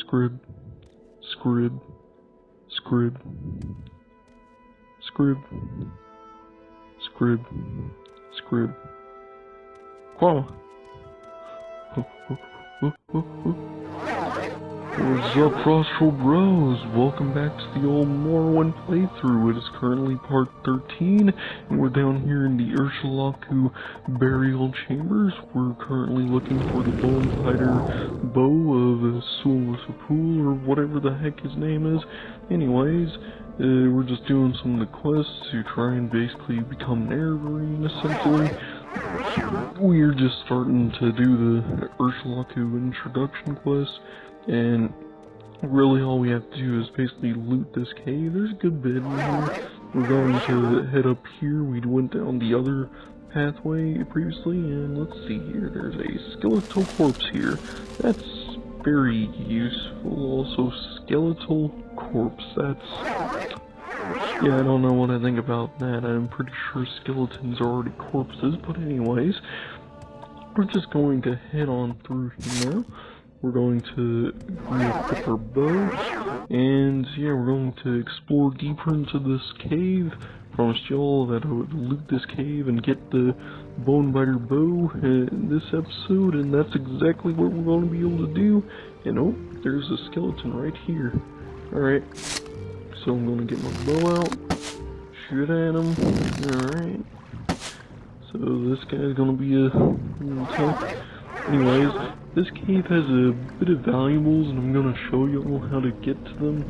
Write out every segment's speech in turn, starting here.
Scrib, scrib, scrib, scrib, scrib, scrib. Quama. What's up, Frostful Bros? Welcome back to the old Morrowind playthrough. It is currently part 13, and we're down here in the Urshulaku burial chambers. We're currently looking for the bone fighter bow of Sulmasapul, or whatever the heck his name is. Anyways, we're just doing some of the quests to try and basically become an Evergreen, essentially. We're just starting to do the Urshulaku introduction quest. And really all we have to do is basically loot this cave. There's a good bit in here. We're going to head up here. We went down the other pathway previously, and let's see here. There's a skeletal corpse here. That's very useful. Also, skeletal corpse. That's... yeah, I don't know what I think about that. I'm pretty sure skeletons are already corpses, but anyways, we're just going to head on through here now. We're going to equip our bow, and yeah, we're going to explore deeper into this cave. Promised y'all that I would loot this cave and get the Bonebiter bow in this episode, and that's exactly what we're going to be able to do. And oh, there's a skeleton right here. Alright, so I'm going to get my bow out, shoot at him. Alright, so this guy's going to be a tough. Anyways, this cave has a bit of valuables, and I'm going to show you all how to get to them.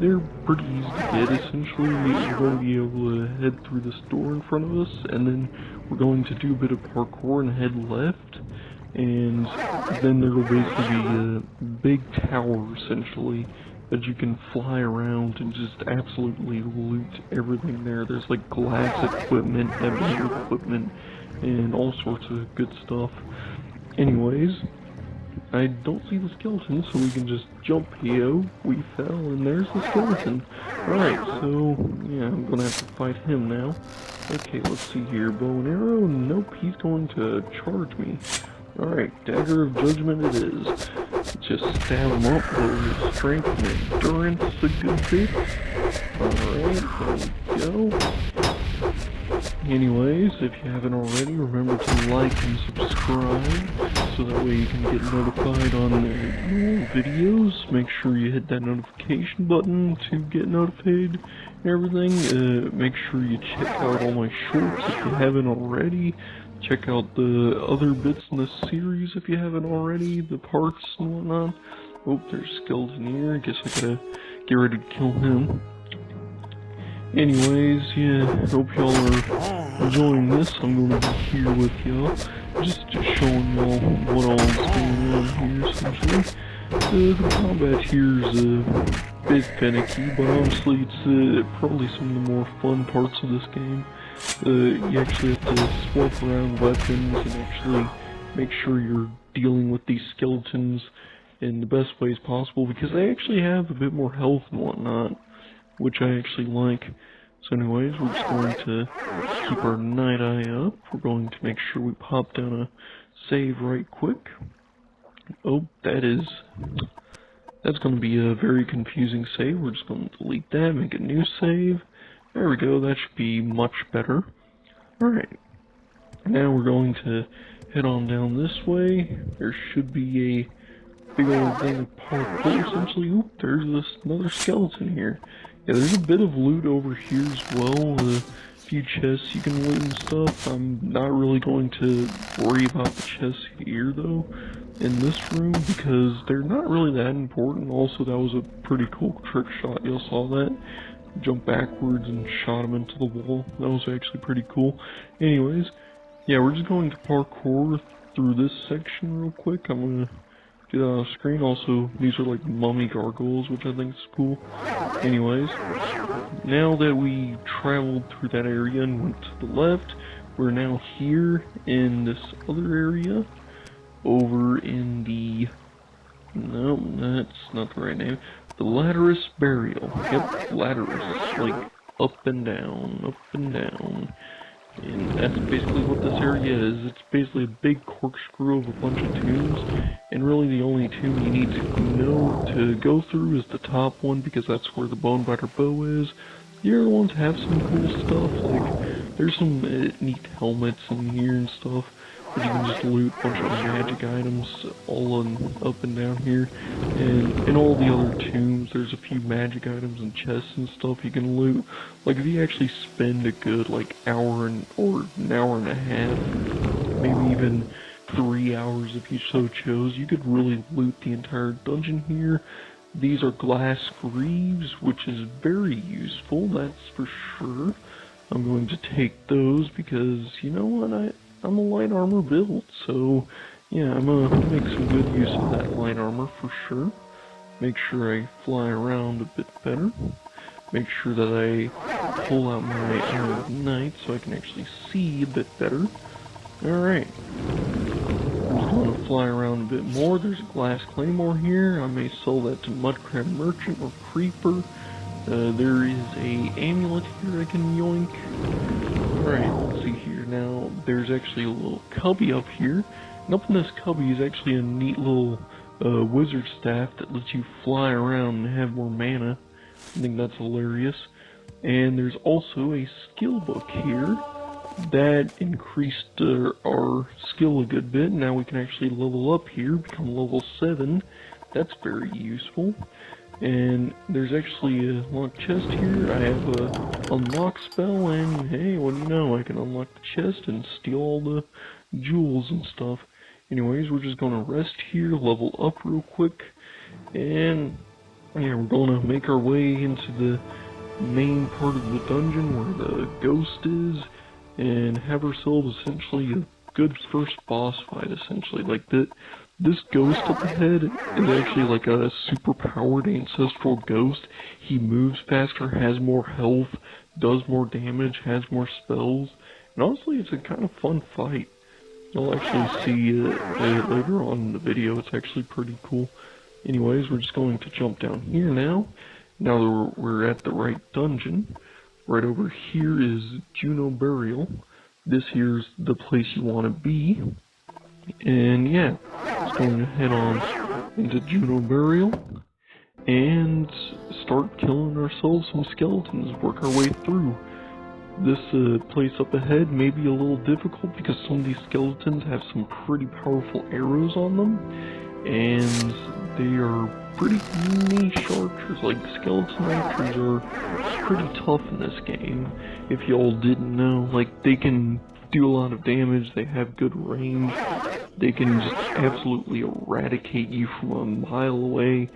They're pretty easy to get. Essentially, we're going to be able to head through this door in front of us, and then we're going to do a bit of parkour and head left, and then there will basically be a big tower, essentially, that you can fly around and just absolutely loot everything there. There's like glass equipment, ebony equipment, and all sorts of good stuff. Anyways, I don't see the skeleton, so we can just jump here. We fell, and there's the skeleton. Alright, so, yeah, I'm gonna have to fight him now. Okay, let's see here. Bow and arrow? Nope, he's going to charge me. Alright, dagger of judgment it is. Just stab him up, lower his strength and endurance a good bit. Alright, there we go. Anyways, if you haven't already, remember to like and subscribe, so that way you can get notified on new videos. Make sure you hit that notification button to get notified and everything. Make sure you check out all my shorts if you haven't already. Check out the other bits in the series if you haven't already, the parts and whatnot. Oh, there's a skeleton here. I guess I gotta get ready to kill him. Anyways, yeah, hope y'all are enjoying this. I'm going to be here with y'all, just showing y'all what all is going on here, essentially. The combat here is a bit finicky, but honestly it's probably some of the more fun parts of this game. You actually have to swap around weapons and actually make sure you're dealing with these skeletons in the best ways possible, because they actually have a bit more health and whatnot, which I actually like. So anyways, we're just going to keep our night eye up. We're going to make sure we pop down a save right quick. Oh, that's going to be a very confusing save. We're just going to delete that, make a new save. There we go, that should be much better. Alright, now we're going to head on down this way. There should be a big old thing of parkour, essentially. Oop, there's another skeleton here. Yeah, there's a bit of loot over here as well, a few chests you can loot and stuff. I'm not really going to worry about the chests here, though, in this room, because they're not really that important. Also, that was a pretty cool trick shot, y'all saw that? Jumped backwards and shot him into the wall. That was actually pretty cool. Anyways, yeah, we're just going to parkour through this section real quick. I'm gonna do that on screen. Also, these are like mummy gargoyles, which I think is cool. Anyways, now that we traveled through that area and went to the left, we're now here in this other area, over in the... no, that's not the right name. The Latterus Burial. Yep, Latterus. Like, up and down, up and down. And that's basically what this area is. It's basically a big corkscrew of a bunch of tombs, and really the only tomb you need to know to go through is the top one, because that's where the Bonebiter bow is. The other ones have some cool stuff, like there's some neat helmets in here and stuff, but you can just loot a bunch of magic items all up and down here. And in all the other tombs, there's a few magic items and chests and stuff you can loot. Like if you actually spend a good like or an hour and a half, maybe even 3 hours if you so chose, you could really loot the entire dungeon here. These are glass greaves, which is very useful, that's for sure. I'm going to take those because, you know what, I'm a light armor build, so yeah, I'm gonna make some good use of that light armor for sure. Make sure I fly around a bit better. Make sure that I pull out my Iron of Night so I can actually see a bit better. Alright. I'm just going to fly around a bit more. There's a glass claymore here. I may sell that to Mudcrab Merchant or Creeper. There is a amulet here I can yoink. Alright, let's see here. Now, there's actually a little cubby up here. And up in this cubby is actually a neat little wizard staff that lets you fly around and have more mana. I think that's hilarious. And there's also a skill book here that increased our skill a good bit. Now we can actually level up here, become level 7. That's very useful. And there's actually a locked chest here. I have a unlock spell, and hey, what do you know, I can unlock the chest and steal all the jewels and stuff. Anyways, we're just gonna rest here, level up real quick, and yeah, we're gonna make our way into the main part of the dungeon where the ghost is, and have ourselves essentially a good first boss fight, essentially. Like, this ghost up ahead is actually like a super powered ancestral ghost. He moves faster, has more health, does more damage, has more spells, and honestly it's a kind of fun fight. You'll actually see it later on in the video. It's actually pretty cool. Anyways, we're just going to jump down here now. Now that we're at the right dungeon, right over here is Juno Burial. This here's the place you want to be. And yeah, just going to head on into Juno Burial and start killing ourselves some skeletons, work our way through. This place up ahead may be a little difficult because some of these skeletons have some pretty powerful arrows on them, and they are pretty niche archers. Like, skeleton archers are pretty tough in this game, if y'all didn't know. Like, they can do a lot of damage, they have good range, they can just absolutely eradicate you from a mile away.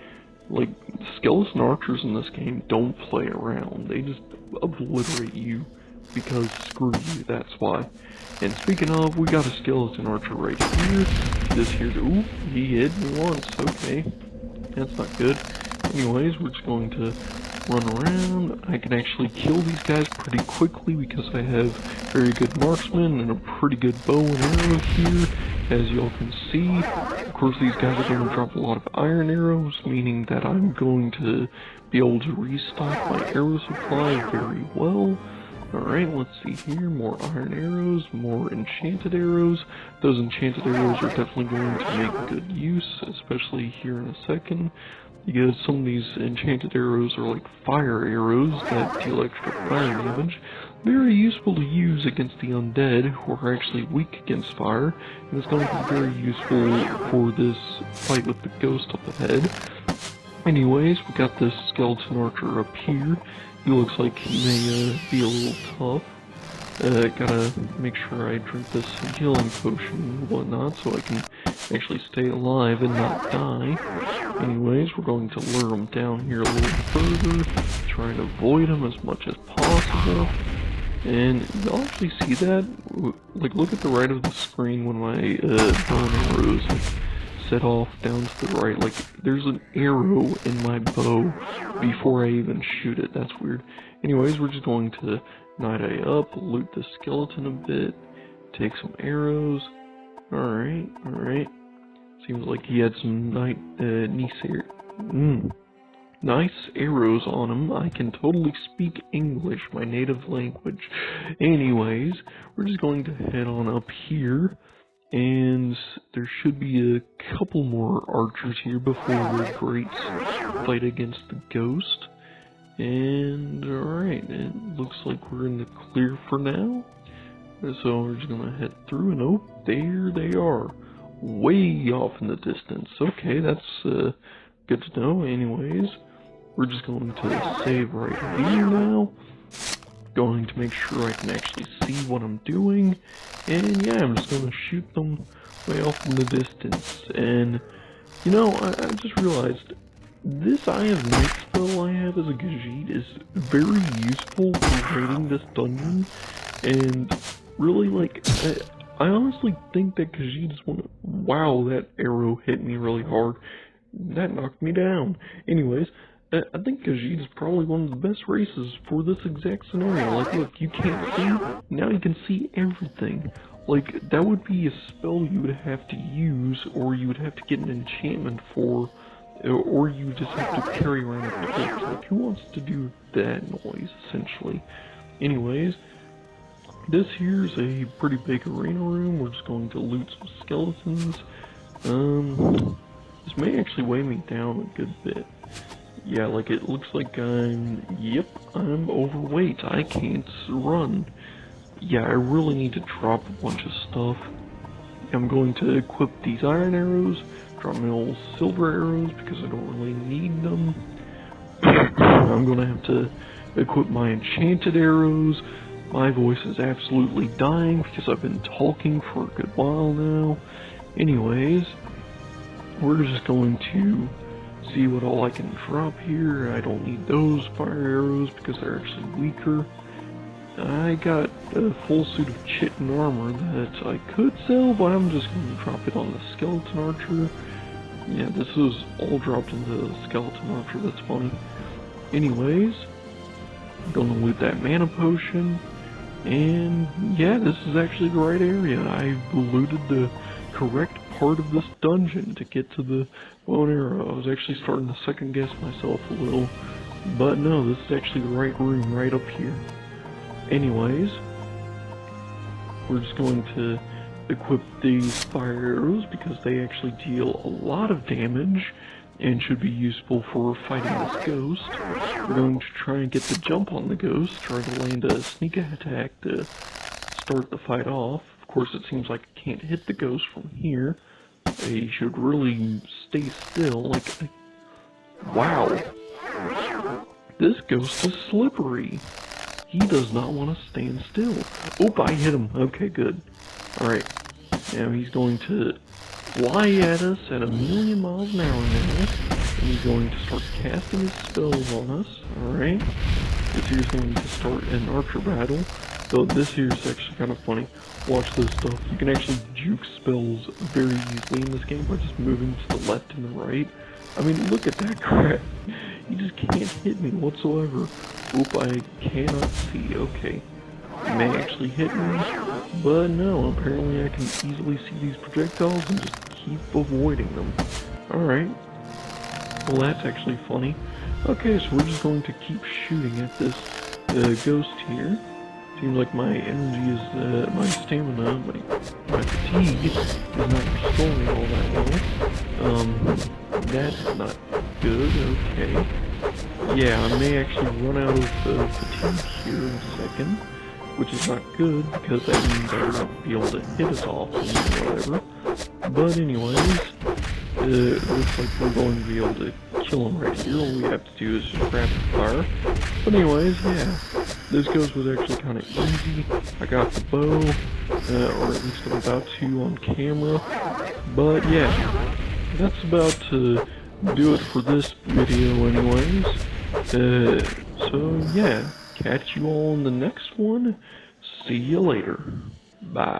Like, skeleton archers in this game don't play around, they just obliterate you. Because screw you, that's why. And speaking of, we got a skeleton archer right here. This here's, ooh, he hit me once, okay. That's not good. Anyways, we're just going to run around. I can actually kill these guys pretty quickly because I have very good marksman and a pretty good bow and arrow here, as y'all can see. Of course, these guys are going to drop a lot of iron arrows, meaning that I'm going to be able to restock my arrow supply very well. Alright, let's see here, more iron arrows, more enchanted arrows. Those enchanted arrows are definitely going to make good use, especially here in a second, because some of these enchanted arrows are like fire arrows that deal extra fire damage. Very useful to use against the undead, who are actually weak against fire, and it's going to be very useful for this fight with the ghost up ahead. Anyways, we got this skeleton archer up here. He looks like he may be a little tough. Gotta make sure I drink this healing potion and whatnot so I can actually stay alive and not die. Anyways, we're going to lure him down here a little further, try and avoid him as much as possible. And you'll actually see that, like, look at the right of the screen when my bow and arrows set off down to the right. Like, there's an arrow in my bow before I even shoot it. That's weird. Anyways, we're just going to night eye up, loot the skeleton a bit, take some arrows. Alright. Seems like he had some nice nice arrows on them. I can totally speak English, my native language. Anyways, we're just going to head on up here, and there should be a couple more archers here before the great fight against the ghost. And alright, it looks like we're in the clear for now. So we're just gonna head through, and oh, there they are. Way off in the distance. Okay, that's good to know. Anyways, we're just going to save right here now. Going to make sure I can actually see what I'm doing. And yeah, I'm just gonna shoot them way off in the distance. And, you know, I just realized this Eye of Night spell I have as a Khajiit is very useful for raiding this dungeon. And really, like, I honestly think that Khajiit is one of... Wow, that arrow hit me really hard. That knocked me down. Anyways, I think Khajiit is probably one of the best races for this exact scenario. Like, look, you can't see, now you can see everything. Like, that would be a spell you would have to use, or you would have to get an enchantment for, or you just have to carry around a torch. Like, who wants to do that noise, essentially? Anyways, this here is a pretty big arena room. We're just going to loot some skeletons. This may actually weigh me down a good bit. Yeah, like it looks like I'm overweight. I can't run. Yeah, I really need to drop a bunch of stuff. I'm going to equip these iron arrows, drop my old silver arrows because I don't really need them. I'm going to have to equip my enchanted arrows. My voice is absolutely dying because I've been talking for a good while now. Anyways, we're just going to see what all I can drop here. I don't need those fire arrows because they're actually weaker. I got a full suit of chitin armor that I could sell, but I'm just going to drop it on the skeleton archer. Yeah, this was all dropped into the skeleton archer, that's funny. Anyways, I'm going to loot that mana potion. And yeah, this is actually the right area. I looted the correct part of this dungeon to get to the bow and arrow. I was actually starting to second guess myself a little, but no, this is actually the right room right up here. Anyways, we're just going to equip these fire arrows because they actually deal a lot of damage and should be useful for fighting this ghost. We're going to try and get the jump on the ghost, try to land a sneak attack to start the fight off. Of course, it seems like I can't hit the ghost from here. I should really stay still, wow. This ghost is slippery. He does not want to stand still. Oh, I hit him. Okay, good. Alright. Now he's going to fly at us at 1,000,000 miles an hour now. And he's going to start casting his spells on us. Alright. This here's going to start an archer battle. Though this here's actually kind of funny. Watch this stuff. You can actually juke spells very easily in this game by just moving to the left and the right. I mean, look at that crap. He just can't hit me whatsoever. Oop, I cannot see. Okay. He may actually hit me, but no, apparently I can easily see these projectiles and just keep avoiding them. Alright. Well, that's actually funny. Okay, so we're just going to keep shooting at this ghost here. Seems like my energy is, my stamina, my fatigue is not restoring all that well. That's not good, okay. Yeah, I may actually run out of fatigue here in a second, which is not good, because that means I won't be able to hit us off or whatever. But anyways, it looks like we're going to be able to kill him right here. All we have to do is just rapid fire. But anyways, yeah, this ghost was actually kind of easy. I got the bow, or at least I'm about to on camera. But yeah, that's about to do it for this video anyways. So yeah, catch you all in the next one. See you later. Bye.